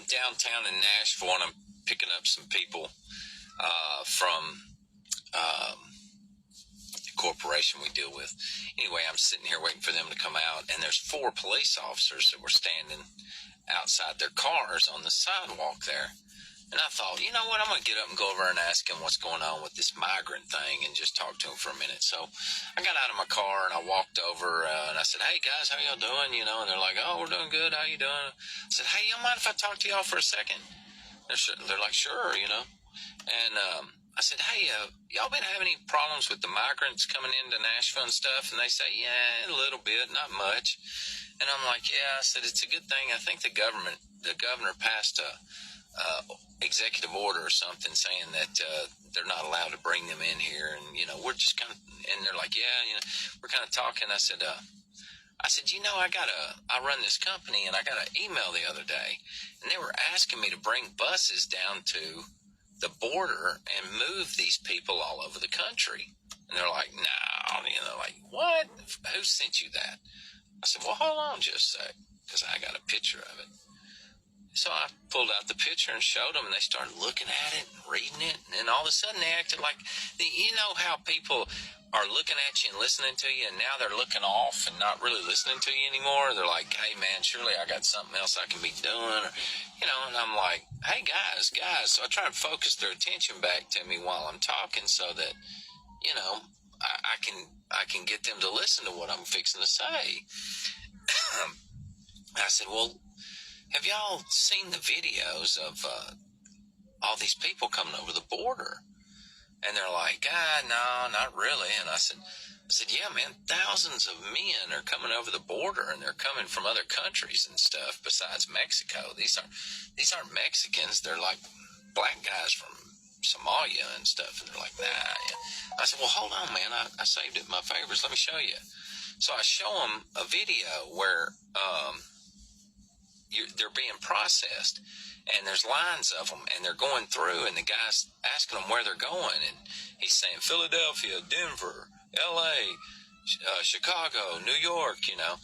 downtown in Nashville, and I'm picking up some people from the corporation we deal with. Anyway, I'm sitting here waiting for them to come out, and there's 4 police officers that were standing outside their cars on the sidewalk there. And I thought, you know what, I'm going to get up and go over and ask him what's going on with this migrant thing and just talk to him for a minute. So I got out of my car and I walked over and I said, hey guys, how y'all doing? You know, and they're like, oh, we're doing good. How you doing? I said, hey, y'all mind if I talk to y'all for a second? They're like, sure, you know. And I said, hey, y'all been having any problems with the migrants coming into Nashville and stuff? And they say, yeah, a little bit, not much. And I'm like, yeah. I said, it's a good thing. I think the governor passed a executive order or something saying that they're not allowed to bring them in here, and you know, we're just kind of, and they're like, yeah, you know, we're kind of talking. I said, you know, I run this company, and I got an email the other day, and they were asking me to bring buses down to the border and move these people all over the country. And they're like, no, you know, like, what? Who sent you that? I said, well, hold on just a sec, because I got a picture of it. So I pulled out the picture and showed them, and they started looking at it and reading it. And then all of a sudden they acted like, you know how people are looking at you and listening to you, and now they're looking off and not really listening to you anymore. They're like, hey, man, surely I got something else I can be doing. Or, you know, and I'm like, hey, guys. So I try to focus their attention back to me while I'm talking so that, you know, I can get them to listen to what I'm fixing to say. I said, well, have y'all seen the videos of all these people coming over the border? And they're like, no, not really. And I said, yeah, man, thousands of men are coming over the border, and they're coming from other countries and stuff besides Mexico. These aren't Mexicans. They're like black guys from Somalia and stuff. And they're like, nah. Yeah. I said, well, hold on, man. I saved it in my favorites. Let me show you. So I show them a video where they're being processed, and there's lines of them, and they're going through, and the guy's asking them where they're going, and he's saying Philadelphia, Denver, L.A., Chicago, New York, you know,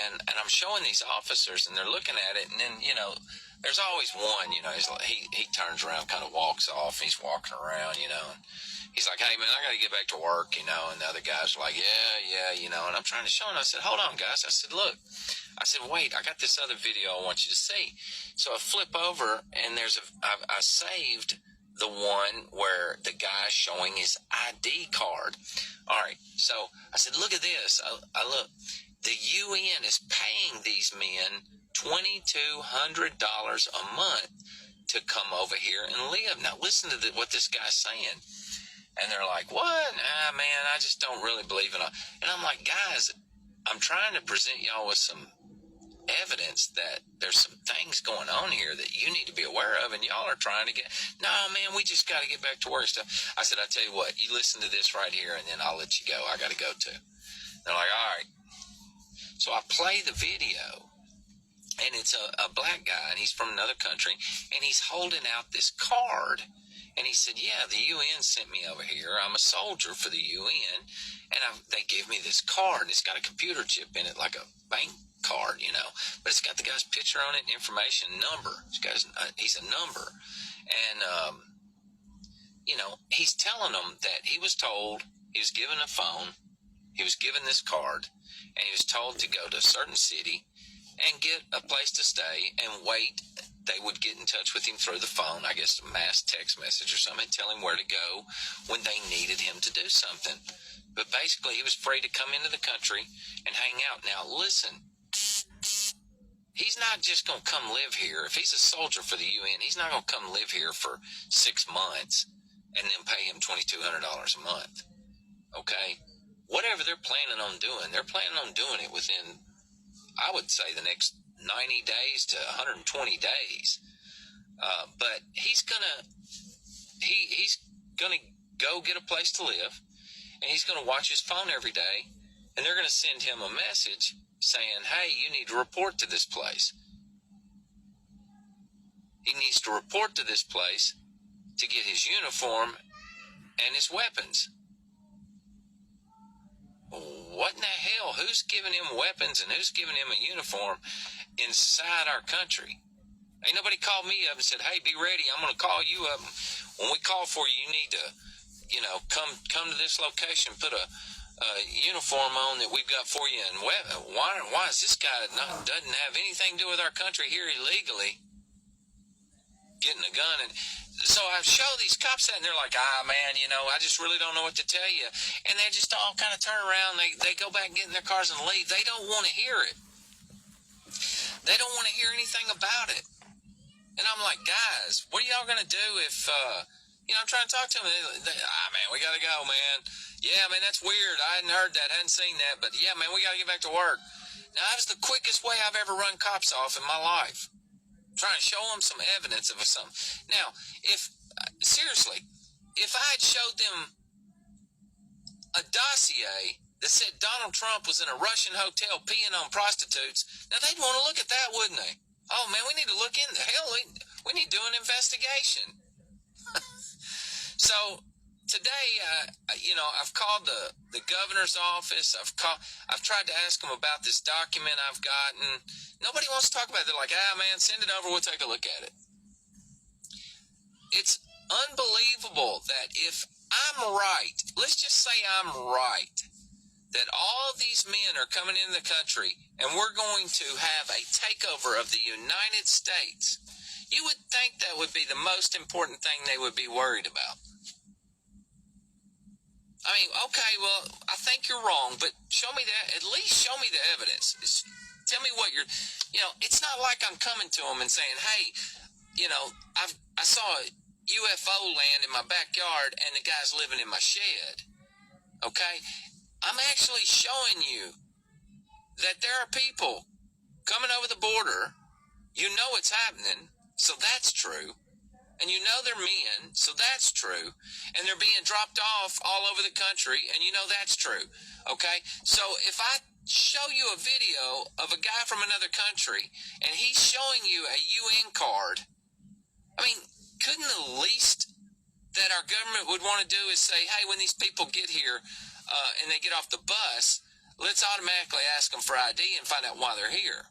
and I'm showing these officers, and they're looking at it, and then, you know, there's always one, you know, he turns around, kind of walks off, and he's walking around, you know, and he's like, hey, man, I got to get back to work, you know, and the other guys are like, yeah, you know, and I'm trying to show them. I said, hold on, guys. I said, look. I said, wait, I got this other video I want you to see. So I flip over, and I saved the one where the guy's showing his ID card. All right, so I said, look at this. I look. The UN is paying these men $2,200 a month to come over here and live. Now, listen to what this guy's saying. And they're like, what? Nah, man, I just don't really believe in it. And I'm like, guys, I'm trying to present y'all with some evidence that there's some things going on here that you need to be aware of, and y'all are trying to no, man, we just got to get back to work stuff. I said, I tell you what, you listen to this right here, and then I'll let you go. I got to go too. They're like, all right. So I play the video, and it's a black guy, and he's from another country, and he's holding out this card. And he said, yeah, the UN sent me over here. I'm a soldier for the UN. And they gave me this card. It's got a computer chip in it, like a bank card, you know. But it's got the guy's picture on it, information, number. He's a number. And, you know, he's telling them that he was told, he was given a phone, he was given this card, and he was told to go to a certain city and get a place to stay and wait. They would get in touch with him through the phone, I guess a mass text message or something, tell him where to go when they needed him to do something. But basically, he was free to come into the country and hang out. Now, listen, he's not just going to come live here. If he's a soldier for the UN, he's not going to come live here for 6 months and then pay him $2,200 a month. Okay? Whatever they're planning on doing, they're planning on doing it within, I would say, the next 90 days to 120 days. But he's gonna go get a place to live, and he's gonna watch his phone every day, and they're gonna send him a message saying, hey, you need to report to this place. He needs to report to this place to get his uniform and his weapons. What in the hell? Who's giving him weapons and who's giving him a uniform inside our country? Ain't nobody called me up and said, hey, be ready, I'm going to call you up. When we call for you, you need to, come to this location, put a uniform on that we've got for you. And why is this guy doesn't have anything to do with our country here illegally getting a gun? And so I show these cops that, and they're like, man, I just really don't know what to tell you. And they just all kind of turn around. They go back and get in their cars and leave. They don't want to hear it. They don't want to hear anything about it. And I'm like, guys, what are y'all going to do if, I'm trying to talk to them. Man, we got to go, man. Yeah, man, that's weird. I hadn't heard that, hadn't seen that. But, yeah, man, we got to get back to work. Now, that was the quickest way I've ever run cops off in my life. Trying to show them some evidence of something. Now, seriously, if I had showed them a dossier that said Donald Trump was in a Russian hotel peeing on prostitutes, now they'd want to look at that, wouldn't they? Oh, man, we need to look in. Hell, we need to do an investigation. So today, I've called the governor's office. I've tried to ask them about this document I've gotten. Nobody wants to talk about it. They're like, man, send it over. We'll take a look at it. It's unbelievable that if I'm right, let's just say I'm right, that all these men are coming into the country and we're going to have a takeover of the United States. You would think that would be the most important thing they would be worried about. I mean, okay, well, I think you're wrong, but show me that. At least show me the evidence. Tell me what it's not like I'm coming to them and saying, hey, I saw a UFO land in my backyard and the guy's living in my shed. Okay? I'm actually showing you that there are people coming over the border. You know it's happening, so that's true. And you know they're men, so that's true. And they're being dropped off all over the country, and you know that's true. Okay? So if I show you a video of a guy from another country, and he's showing you a UN card, I mean, couldn't the least that our government would want to do is say, hey, when these people get here and they get off the bus, let's automatically ask them for ID and find out why they're here.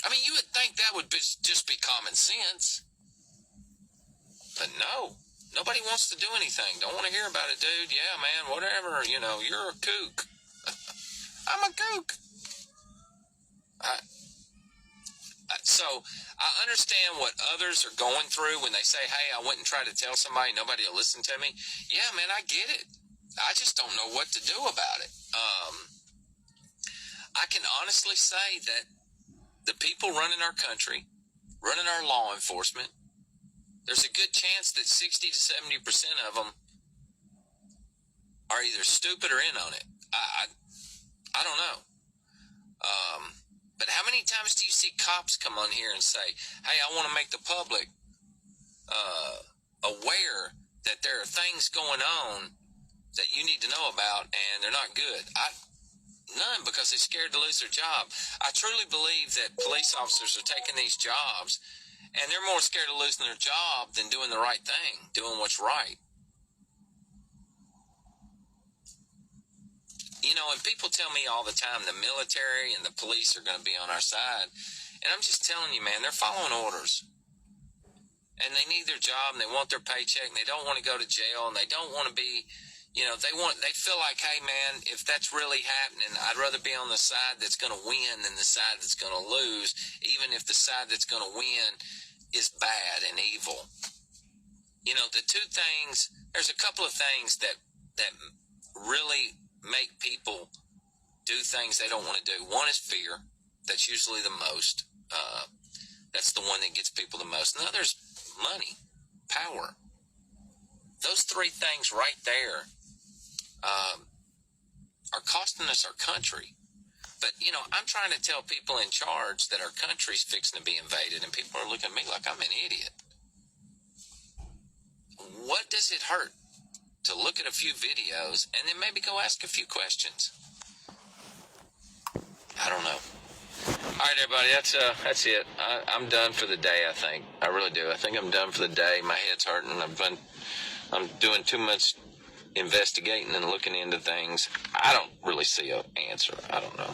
I mean, you would think that would just be common sense. But no, nobody wants to do anything. Don't want to hear about it, dude. Yeah, man, whatever. You're a kook. I'm a kook. So I understand what others are going through when they say, hey, I went and tried to tell somebody, nobody will listen to me. Yeah, man, I get it. I just don't know what to do about it. I can honestly say that the people running our country, running our law enforcement, there's a good chance that 60 to 70% of them are either stupid or in on it. I don't know. But how many times do you see cops come on here and say, hey, I want to make the public aware that there are things going on that you need to know about and they're not good? None, because they're scared to lose their job. I truly believe that police officers are taking these jobs and they're more scared of losing their job than doing the right thing, doing what's right. And people tell me all the time the military and the police are going to be on our side. And I'm just telling you, man, they're following orders. And they need their job and they want their paycheck and they don't want to go to jail and they don't want to be, they feel like, hey, man, if that's really happening, I'd rather be on the side that's going to win than the side that's going to lose, even if the side that's going to win is bad and evil. The two things, there's a couple of things that really make people do things they don't want to do. One is fear. That's usually the most. That's the one that gets people the most. And the other is money, power. Those three things right there are costing us our country. But, I'm trying to tell people in charge that our country's fixing to be invaded, and people are looking at me like I'm an idiot. What does it hurt to look at a few videos and then maybe go ask a few questions? I don't know. All right, everybody, that's it. I'm done for the day, I think. I really do. I think I'm done for the day. My head's hurting. I'm doing too much investigating and looking into things. I don't really see an answer. I don't know.